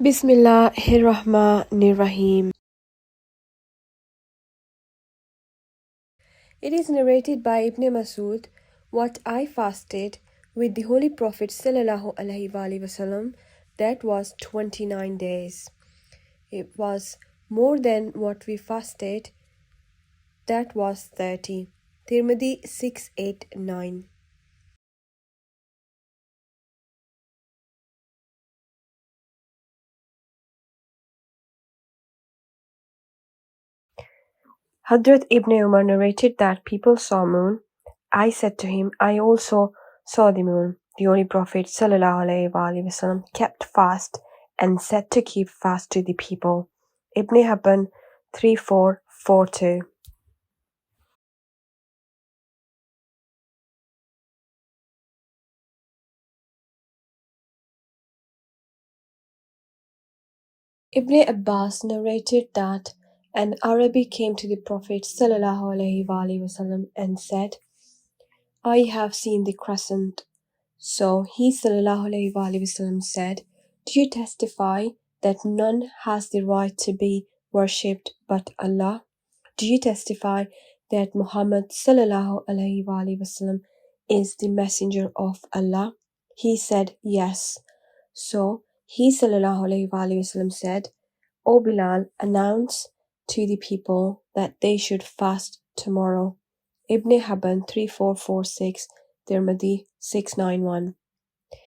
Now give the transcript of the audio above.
Bismillahirrahmanirrahim. It is narrated by Ibn Masud, what I fasted with the Holy Prophet sallallahu alaihi wasallam, that was 29 days. It was more than what we fasted, that was 30. Tirmidhi 689. Hadrat Ibn Umar narrated that people saw moon. I said to him, I also saw the moon. The Holy Prophet ﷺ kept fast and said to keep fast to the people. Ibn Hibban 3442. Ibn Abbas narrated that an Arabi came to the Prophet ﷺ and said, I have seen the crescent. So he ﷺ said, do you testify that none has the right to be worshipped but Allah? Do you testify that Muhammad ﷺ is the messenger of Allah? He said, yes. So he ﷺ said, O Bilal, announce to the people that they should fast tomorrow. Ibn Hibban 3446, Tirmidhi 691.